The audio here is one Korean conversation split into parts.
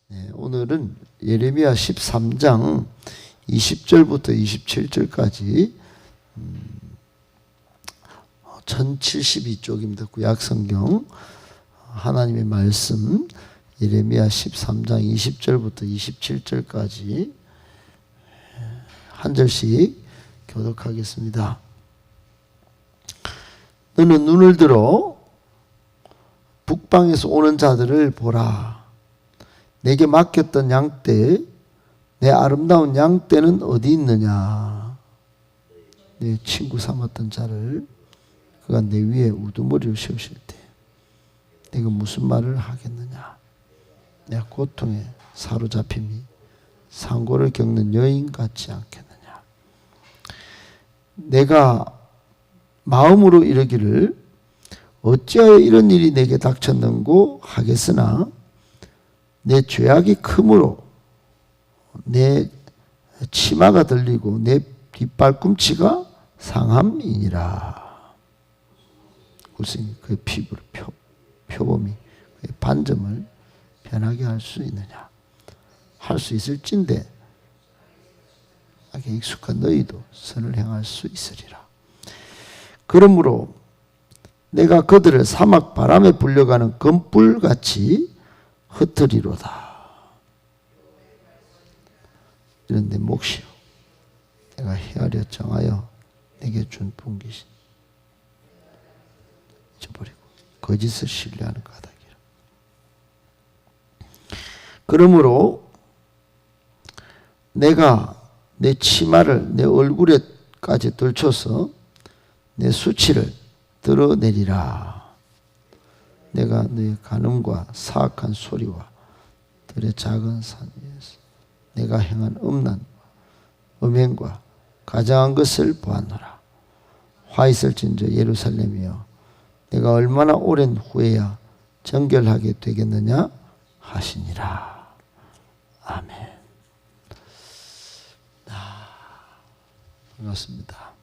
네, 오늘은 예레미야 13장 20절부터 27절까지 1072쪽입니다. 구약성경 하나님의 말씀 예레미야 13장 20절부터 27절까지 한 절씩 교독하겠습니다. 너는 눈을 들어 북방에서 오는 자들을 보라. 내게 맡겼던 양떼, 내 아름다운 양떼는 어디 있느냐? 내 친구 삼았던 자를 그가 내 위에 우두머리를 씌우실 때 내가 무슨 말을 하겠느냐? 내가 고통에 사로잡힘이 상고를 겪는 여인 같지 않겠느냐? 내가 마음으로 이르기를 어찌하여 이런 일이 내게 닥쳤는고 하겠으나 내 죄악이 크므로 내 치마가 들리고 내 뒷발꿈치가 상함이니라. 무슨 그의 피부를 표범이 그의 반점을 변하게 할 수 있느냐? 할 수 있을진데 악에 익숙한 너희도 선을 행할 수 있으리라. 그러므로 내가 그들을 사막 바람에 불려가는 검불같이 흩으리로다. 이런 내 몫이요 내가 헤아려 정하여 내게 준 분깃이 잊어버리고 거짓을 신뢰하는 까닭이라. 그러므로 내가 내 치마를 내 얼굴에까지 들쳐서 내 수치를 드러내리라. 내가 너의 간음과 사악한 소리와 들의 작은 산 위에서 내가 행한 음란과 음행과 가장한 것을 보았노라. 화 있을진저 예루살렘이여 내가 얼마나 오랜 후에야 정결하게 되겠느냐 하시니라. 아멘. 반갑습니다.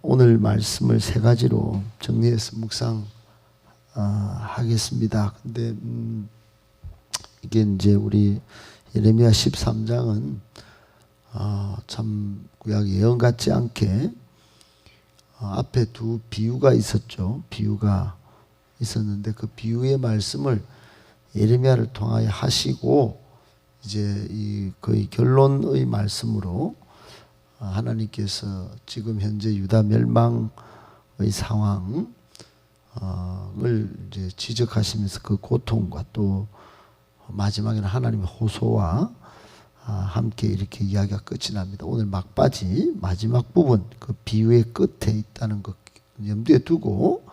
오늘 말씀을 세 가지로 정리해서 묵상하겠습니다. 근데 이게 이제 우리 예레미야 13장은 참 구약 예언 같지 않게 앞에 두 비유가 있었죠. 비유가 있었는데 그 비유의 말씀을 예레미야를 통하여 하시고 이제 이 거의 결론의 말씀으로 하나님께서 지금 현재 유다 멸망의 상황을 이제 지적하시면서 그 고통과 또 마지막에는 하나님의 호소와 함께 이렇게 이야기가 끝이 납니다. 오늘 막바지 마지막 부분 그 비유의 끝에 있다는 것 염두에 두고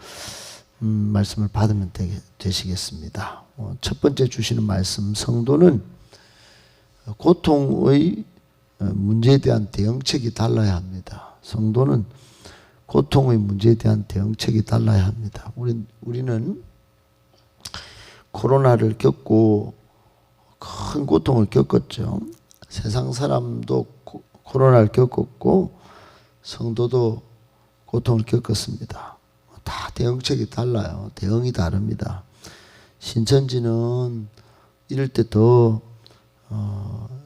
말씀을 받으면 되시겠습니다. 첫 번째 주시는 말씀, 성도는 고통의 문제에 대한 대응책이 달라야 합니다. 성도는 고통의 문제에 대한 대응책이 달라야 합니다. 우리는 코로나를 겪고 큰 고통을 겪었죠. 세상 사람도 코로나를 겪었고 성도도 고통을 겪었습니다. 다 대응책이 달라요. 대응이 다릅니다. 신천지는 이럴 때 더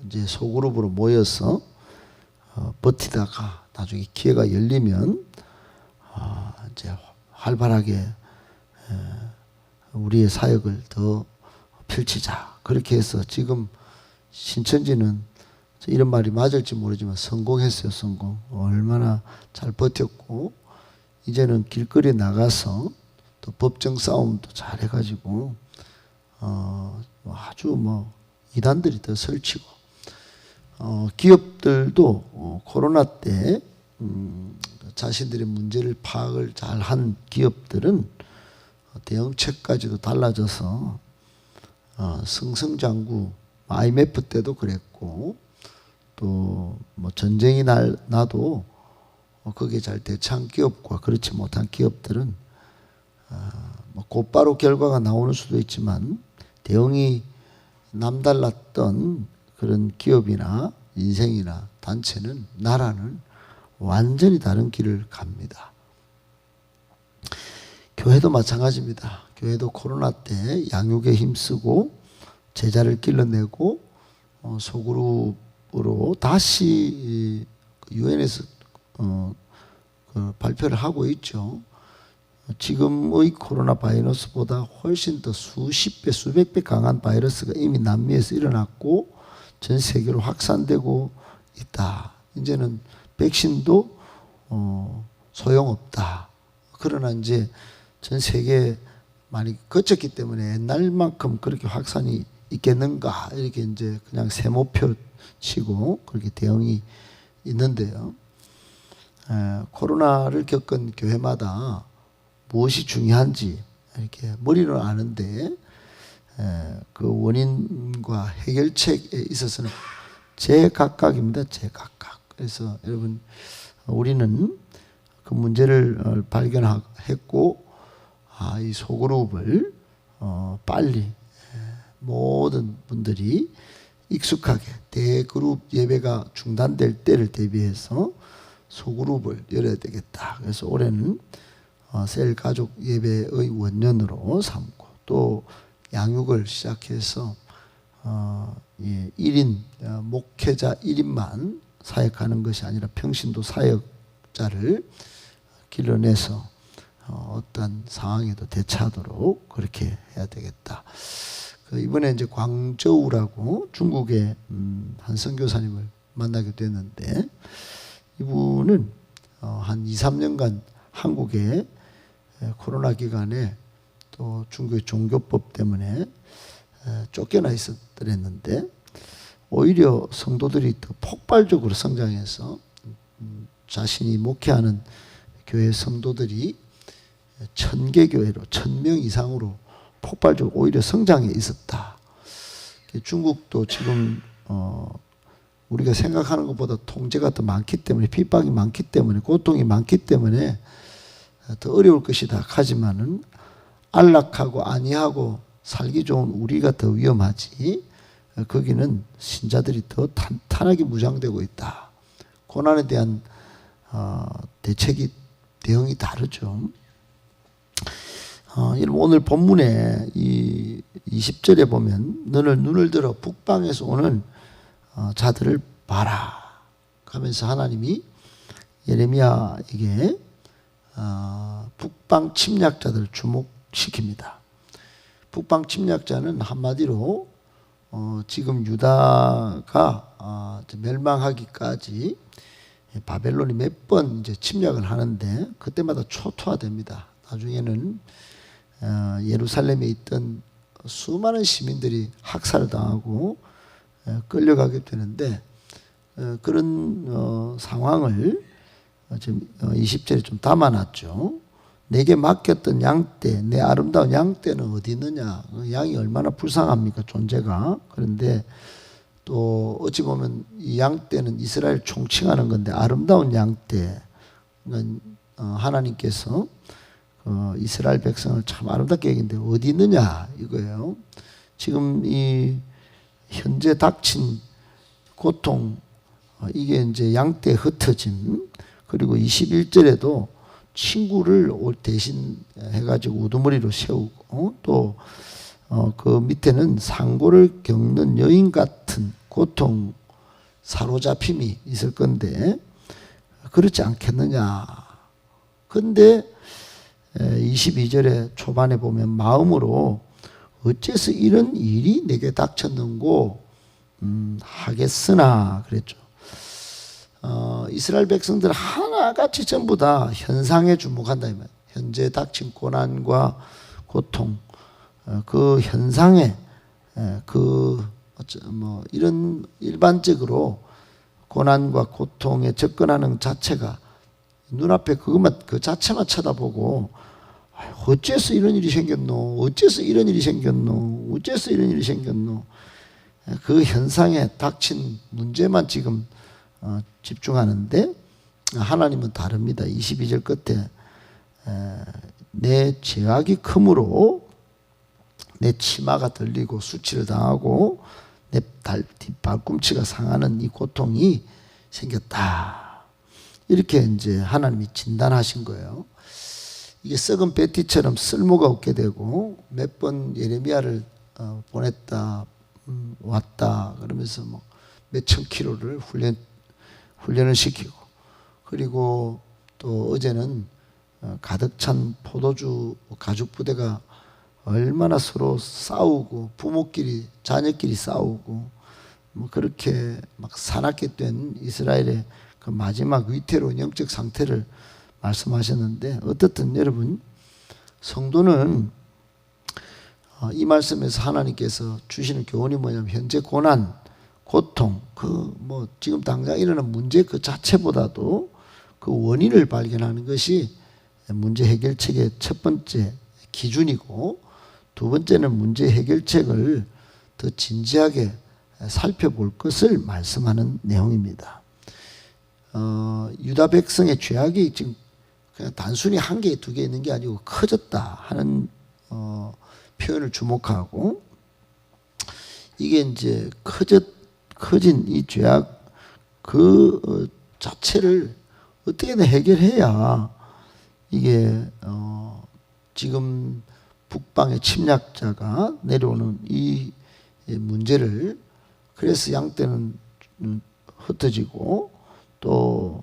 이제 소그룹으로 모여서 버티다가 나중에 기회가 열리면 이제 활발하게 우리의 사역을 더 펼치자. 그렇게 해서 지금 신천지는 이런 말이 맞을지 모르지만 성공했어요. 성공. 얼마나 잘 버텼고 이제는 길거리에 나가서 또 법정 싸움도 잘 해가지고 아주 이단들이 더 설치고 기업들도 코로나 때 자신들의 문제를 파악을 잘한 기업들은 대응책까지도 달라져서 승승장구 IMF 때도 그랬고 또 전쟁이 나도 거기에 잘 대처한 기업과 그렇지 못한 기업들은 곧바로 결과가 나오는 수도 있지만 대응이 남달랐던 그런 기업이나 인생이나 단체는 나라는 완전히 다른 길을 갑니다. 교회도 마찬가지입니다. 교회도 코로나 때 양육에 힘쓰고 제자를 길러내고 소그룹으로 다시 유엔에서 그 발표를 하고 있죠. 지금의 코로나 바이러스보다 훨씬 더 수십 배, 수백 배 강한 바이러스가 이미 남미에서 일어났고 전 세계로 확산되고 있다. 이제는 백신도 소용없다. 그러나 이제 전 세계에 많이 거쳤기 때문에 옛날만큼 그렇게 확산이 있겠는가 이렇게 이제 그냥 세모표 치고 그렇게 대응이 있는데요. 코로나를 겪은 교회마다 무엇이 중요한지 이렇게 머리로 아는데 그 원인과 해결책에 있어서는 제각각입니다. 제각각. 그래서 여러분 우리는 그 문제를 발견했고 이 소그룹을 빨리 모든 분들이 익숙하게 대그룹 예배가 중단될 때를 대비해서 소그룹을 열어야 되겠다. 그래서 올해는 셀 가족 예배의 원년으로 삼고 또 양육을 시작해서 1인 목회자 1인만 사역하는 것이 아니라 평신도 사역자를 길러내서 어떤 상황에도 대처하도록 그렇게 해야 되겠다. 이번에 이제 광저우라고 중국의 한 선교사님을 만나게 됐는데 이분은 한 2, 3년간 한국에 코로나 기간에 또 중국의 종교법 때문에 쫓겨나 있었더랬는데 오히려 성도들이 더 폭발적으로 성장해서 자신이 목회하는 교회 성도들이 1000개 교회로 1000명 이상으로 폭발적으로 오히려 성장해 있었다. 중국도 지금 우리가 생각하는 것보다 통제가 더 많기 때문에 핍박이 많기 때문에 고통이 많기 때문에 더 어려울 것이다. 하지만은 안락하고 안위하고 살기 좋은 우리가 더 위험하지. 거기는 신자들이 더 탄탄하게 무장되고 있다. 고난에 대한 대응이 다르죠. 오늘 본문에 이 20절에 보면 너는 눈을 들어 북방에서 오는 자들을 봐라 하면서 하나님이 예레미야에게 북방 침략자들을 주목시킵니다. 북방 침략자는 한마디로 지금 유다가 멸망하기까지 바벨론이 몇 번 이제 침략을 하는데 그때마다 초토화됩니다. 나중에는 예루살렘에 있던 수많은 시민들이 학살당하고 끌려가게 되는데 그런 상황을 지금 20절에 좀 담아놨죠. 내게 맡겼던 양떼, 내 아름다운 양떼는 어디 있느냐. 양이 얼마나 불쌍합니까, 존재가. 그런데 또 어찌 보면 이 양떼는 이스라엘 총칭하는 건데 아름다운 양떼. 하나님께서 이스라엘 백성을 참 아름답게 얘기했는데 어디 있느냐 이거예요. 지금 이 현재 닥친 고통 이게 이제 양떼 흩어짐 그리고 21절에도 친구를 대신 해가지고 우두머리로 세우고 또 그 밑에는 상고를 겪는 여인 같은 고통 사로잡힘이 있을 건데 그렇지 않겠느냐. 근데 22절에 초반에 보면 마음으로 어째서 이런 일이 내게 닥쳤는고 하겠으나 그랬죠. 이스라엘 백성들 하나같이 전부 다 현상에 주목한다 이 말이에요. 현재 닥친 고난과 고통 그 현상에 이런 일반적으로 고난과 고통에 접근하는 자체가 눈앞에 그것만 그 자체만 쳐다보고 어째서 이런 일이 생겼노? 어째서 이런 일이 생겼노? 어째서 이런 일이 생겼노? 그 현상에 닥친 문제만 지금 집중하는데 하나님은 다릅니다. 22절 끝에 내 죄악이 크므로 내 치마가 들리고 수치를 당하고 내 발꿈치가 상하는 이 고통이 생겼다. 이렇게 이제 하나님이 진단하신 거예요. 이게 썩은 베티처럼 쓸모가 없게 되고 몇 번 예레미야를 보냈다 왔다 그러면서 뭐 몇천 킬로를 훈련을 시키고, 그리고 또 어제는 가득 찬 포도주 가죽 부대가 얼마나 서로 싸우고 부모끼리 자녀끼리 싸우고 뭐 그렇게 막 사납게 된 이스라엘의 그 마지막 위태로운 영적 상태를 말씀하셨는데, 어떻든 여러분, 성도는 이 말씀에서 하나님께서 주시는 교훈이 뭐냐면, 현재 고난, 고통, 그 뭐 지금 당장 일어나는 문제 그 자체보다도 그 원인을 발견하는 것이 문제 해결책의 첫 번째 기준이고, 두 번째는 문제 해결책을 더 진지하게 살펴볼 것을 말씀하는 내용입니다. 유다 백성의 죄악이 지금 그냥 단순히 한 개, 두 개 있는 게 아니고 커졌다 하는 표현을 주목하고, 이게 이제 커진 이 죄악 그 자체를 어떻게든 해결해야 이게 지금 북방의 침략자가 내려오는 이 문제를, 그래서 양떼는 흩어지고 또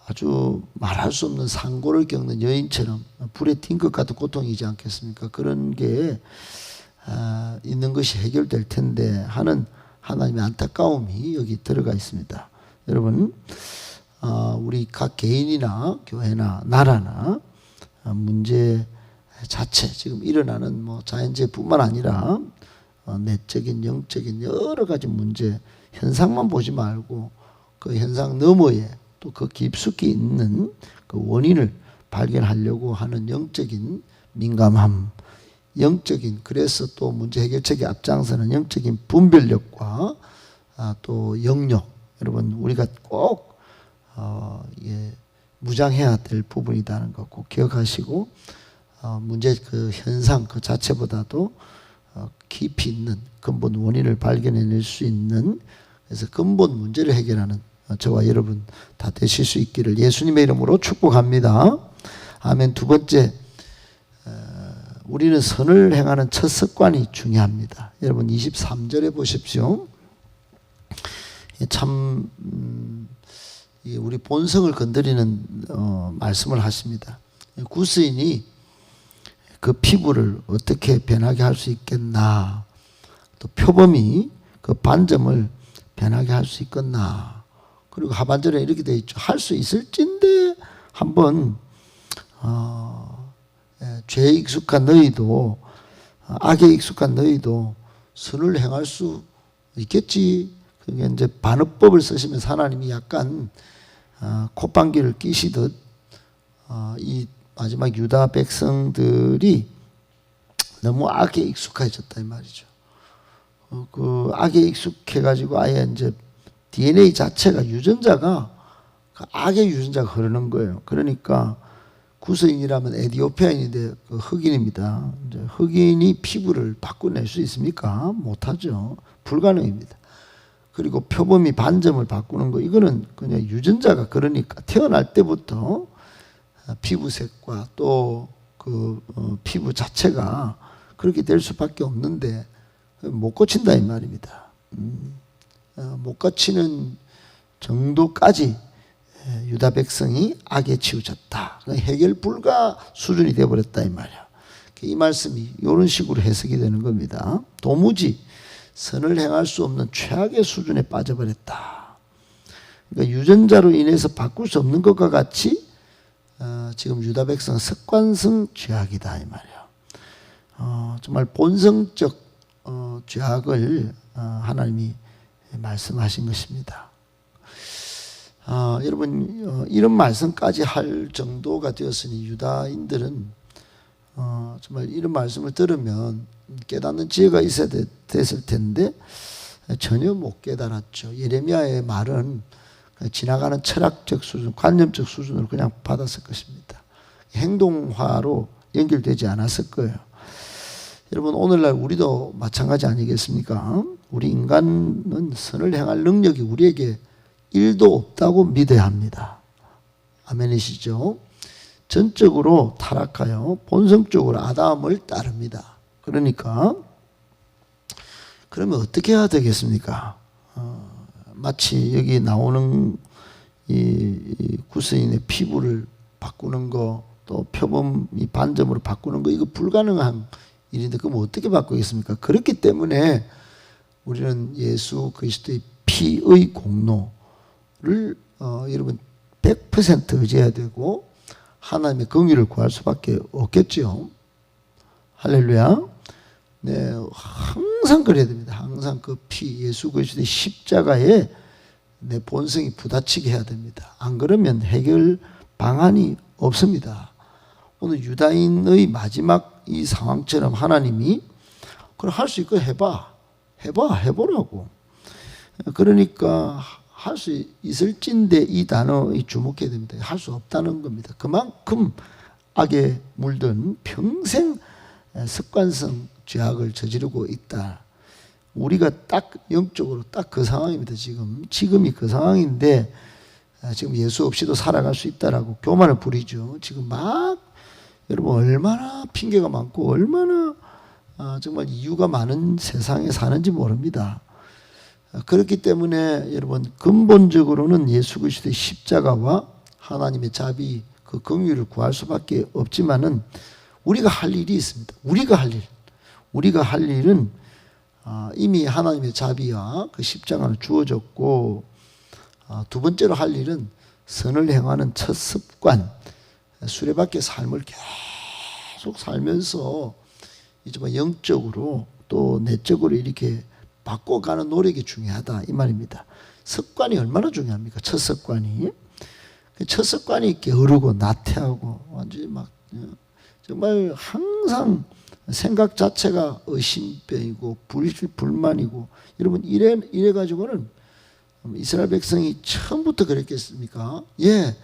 아주 말할 수 없는 상고를 겪는 여인처럼 불에 튄 것 같은 고통이지 않겠습니까? 그런 게 있는 것이 해결될 텐데 하는 하나님의 안타까움이 여기 들어가 있습니다. 여러분, 우리 각 개인이나 교회나 나라나 문제 자체, 지금 일어나는 뭐 자연재해뿐만 아니라 내적인 영적인 여러 가지 문제 현상만 보지 말고 그 현상 너머에 또 그 깊숙이 있는 그 원인을 발견하려고 하는 영적인 민감함, 영적인, 그래서 또 문제 해결책에 앞장서는 영적인 분별력과 또 영역, 여러분 우리가 꼭 무장해야 될 부분이라는 거 꼭 기억하시고, 문제 그 현상 그 자체보다도 깊이 있는 근본 원인을 발견해낼 수 있는, 그래서 근본 문제를 해결하는 저와 여러분 다 되실 수 있기를 예수님의 이름으로 축복합니다. 아멘. 두 번째, 우리는 선을 행하는 첫 습관이 중요합니다. 여러분 23절에 보십시오. 참 우리 본성을 건드리는 말씀을 하십니다. 구스인이 그 피부를 어떻게 변하게 할 수 있겠나, 또 표범이 그 반점을 변하게 할 수 있겠나. 그리고 하반절에 이렇게 되어 있죠. 할 수 있을진데 한번 죄에 익숙한 너희도, 악에 익숙한 너희도 선을 행할 수 있겠지. 그게 이제 반어법을 쓰시면서 하나님이 약간 콧방귀를 끼시듯 이 마지막 유다 백성들이 너무 악에 익숙해졌다 이 말이죠. 그 악에 익숙해가지고 아예 이제 DNA 자체가 유전자가 그 악의 유전자가 흐르는 거예요. 그러니까 구스인이라면 에디오피아인인데 그 흑인입니다. 이제 흑인이 피부를 바꿔낼 수 있습니까? 못하죠. 불가능입니다. 그리고 표범이 반점을 바꾸는 거, 이거는 그냥 유전자가 그러니까 태어날 때부터 피부색과 또 그 피부 자체가 그렇게 될 수밖에 없는데 못 고친다 이 말입니다. 못 고치는 정도까지 유다 백성이 악에 치우쳤다. 해결 불가 수준이 되어버렸다 이 말이야. 이 말씀이 이런 식으로 해석이 되는 겁니다. 도무지 선을 행할 수 없는 최악의 수준에 빠져버렸다. 그러니까 유전자로 인해서 바꿀 수 없는 것과 같이 지금 유다 백성은 습관성 죄악이다 이 말이야. 정말 본성적 죄악을 하나님이 말씀하신 것입니다. 여러분 이런 말씀까지 할 정도가 되었으니 유다인들은 정말 이런 말씀을 들으면 깨닫는 지혜가 있어야 됐을 텐데 전혀 못 깨달았죠. 예레미야의 말은 지나가는 철학적 수준, 관념적 수준으로 그냥 받았을 것입니다. 행동화로 연결되지 않았을 거예요. 여러분 오늘날 우리도 마찬가지 아니겠습니까? 우리 인간은 선을 행할 능력이 우리에게 1도 없다고 믿어야 합니다. 아멘이시죠? 전적으로 타락하여 본성적으로 아담을 따릅니다. 그러니까 그러면 어떻게 해야 되겠습니까? 마치 여기 나오는 이 구스인의 피부를 바꾸는 거, 또 표범 이 반점으로 바꾸는 거, 이거 불가능한 일인데 그럼 어떻게 바꾸겠습니까? 그렇기 때문에 우리는 예수 그리스도의 피의 공로를 여러분 100% 의지해야 되고 하나님의 긍휼을 구할 수밖에 없겠죠. 할렐루야. 네, 항상 그래야 됩니다. 항상 그 피, 예수 그리스도의 십자가에 내 본성이 부딪히게 해야 됩니다. 안 그러면 해결 방안이 없습니다. 오늘 유다인의 마지막 이 상황처럼 하나님이 그럼 할 수 있고 해보라고. 그러니까 할 수 있을진데 이 단어에 주목해야 됩니다. 할 수 없다는 겁니다. 그만큼 악에 물든 평생 습관성 죄악을 저지르고 있다. 우리가 딱 영적으로 딱 그 상황입니다. 지금이 그 상황인데 지금 예수 없이도 살아갈 수 있다라고 교만을 부리죠. 지금 막 여러분 얼마나 핑계가 많고 얼마나 정말 이유가 많은 세상에 사는지 모릅니다. 그렇기 때문에 여러분 근본적으로는 예수 그리스도의 십자가와 하나님의 자비 그 긍휼을 구할 수밖에 없지만은 우리가 할 일이 있습니다. 우리가 할 일은 이미 하나님의 자비와 그 십자가는 주어졌고, 두 번째로 할 일은 선을 행하는 첫 습관, 수레바퀴 삶을 계속 살면서 이제 영적으로 또 내적으로 이렇게 바꿔가는 노력이 중요하다 이 말입니다. 습관이 얼마나 중요합니까? 첫 습관이 게으르고 나태하고 완전히 막 정말 항상 생각 자체가 의심병이고 불만이고, 여러분 이래 가지고는 이스라엘 백성이 처음부터 그랬겠습니까? 예,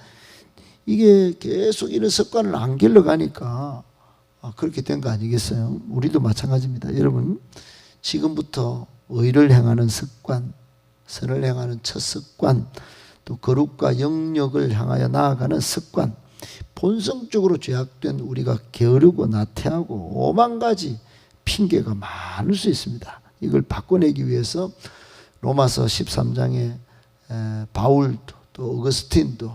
이게 계속 이런 습관을 안 길러가니까 그렇게 된 거 아니겠어요? 우리도 마찬가지입니다. 여러분 지금부터 의를 행하는 습관, 선을 행하는 첫 습관, 또 거룩과 영역을 향하여 나아가는 습관, 본성적으로 죄악된 우리가 게으르고 나태하고 오만 가지 핑계가 많을 수 있습니다. 이걸 바꿔내기 위해서 로마서 13장에 바울도 또 어거스틴도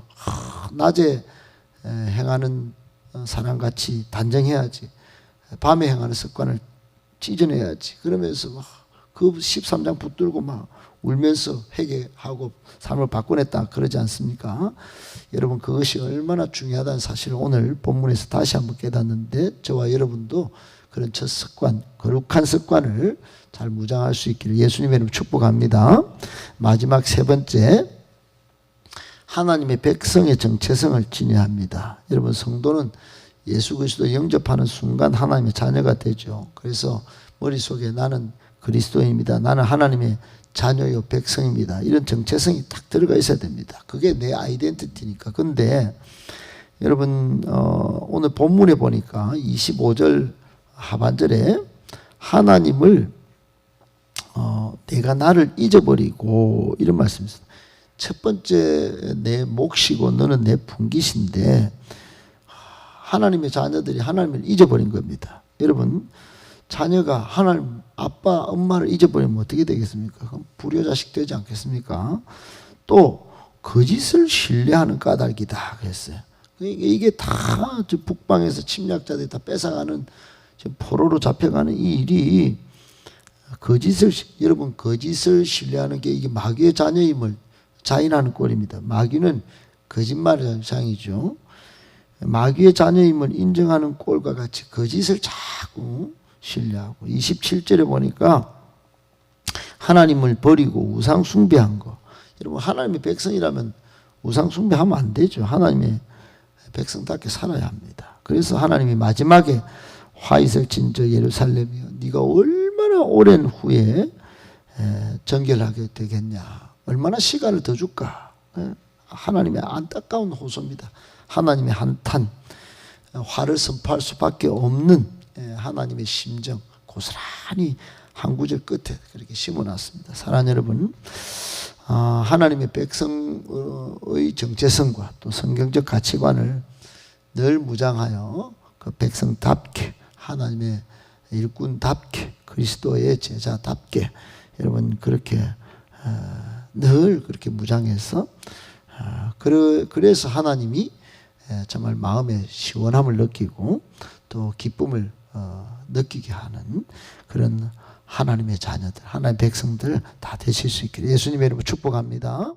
낮에 행하는 사람같이 단정해야지, 밤에 행하는 습관을 찢어내야지, 그러면서 막 그 13장 붙들고 막 울면서 회개하고 삶을 바꿔냈다 그러지 않습니까? 여러분 그것이 얼마나 중요하다는 사실을 오늘 본문에서 다시 한번 깨닫는데, 저와 여러분도 그런 첫 습관, 거룩한 습관을 잘 무장할 수 있기를 예수님의 이름으로 축복합니다. 마지막 세 번째, 하나님의 백성의 정체성을 지녀합니다. 여러분 성도는 예수 그리스도 영접하는 순간 하나님의 자녀가 되죠. 그래서 머릿속에 나는 그리스도인입니다, 나는 하나님의 자녀요 백성입니다, 이런 정체성이 딱 들어가 있어야 됩니다. 그게 내 아이덴티티니까. 근데 여러분 오늘 본문에 보니까 25절 하반절에 하나님을 내가 나를 잊어버리고 이런 말씀이 있습니다. 첫 번째 내 몫이고 너는 내 분깃인데 하나님의 자녀들이 하나님을 잊어버린 겁니다. 여러분 자녀가 하나님 아빠 엄마를 잊어버리면 어떻게 되겠습니까? 그럼 불효자식 되지 않겠습니까? 또 거짓을 신뢰하는 까닭이다 그랬어요. 이게 다 북방에서 침략자들이 다 뺏어가는 포로로 잡혀가는 이 일이 여러분 거짓을 신뢰하는 게 이게 마귀의 자녀임을 자인하는 꼴입니다. 마귀는 거짓말의 장이죠. 마귀의 자녀임을 인정하는 꼴과 같이 거짓을 자꾸 신뢰하고, 27절에 보니까 하나님을 버리고 우상 숭배한 거. 여러분 하나님의 백성이라면 우상 숭배하면 안 되죠. 하나님의 백성답게 살아야 합니다. 그래서 하나님이 마지막에 화이슬 진저 예루살렘이여 네가 얼마나 오랜 후에 정결하게 되겠냐, 얼마나 시간을 더 줄까. 하나님의 안타까운 호소입니다. 하나님의 한탄, 화를 선포할 수밖에 없는 하나님의 심정, 고스란히 한 구절 끝에 그렇게 심어놨습니다. 사랑하는 여러분, 하나님의 백성의 정체성과 또 성경적 가치관을 늘 무장하여 그 백성답게 하나님의 일꾼답게 그리스도의 제자답게 여러분 그렇게 늘 그렇게 무장해서 그래서 하나님이 정말 마음의 시원함을 느끼고 또 기쁨을 느끼게 하는 그런 하나님의 자녀들, 하나님의 백성들 다 되실 수 있기를 예수님의 이름으로 축복합니다.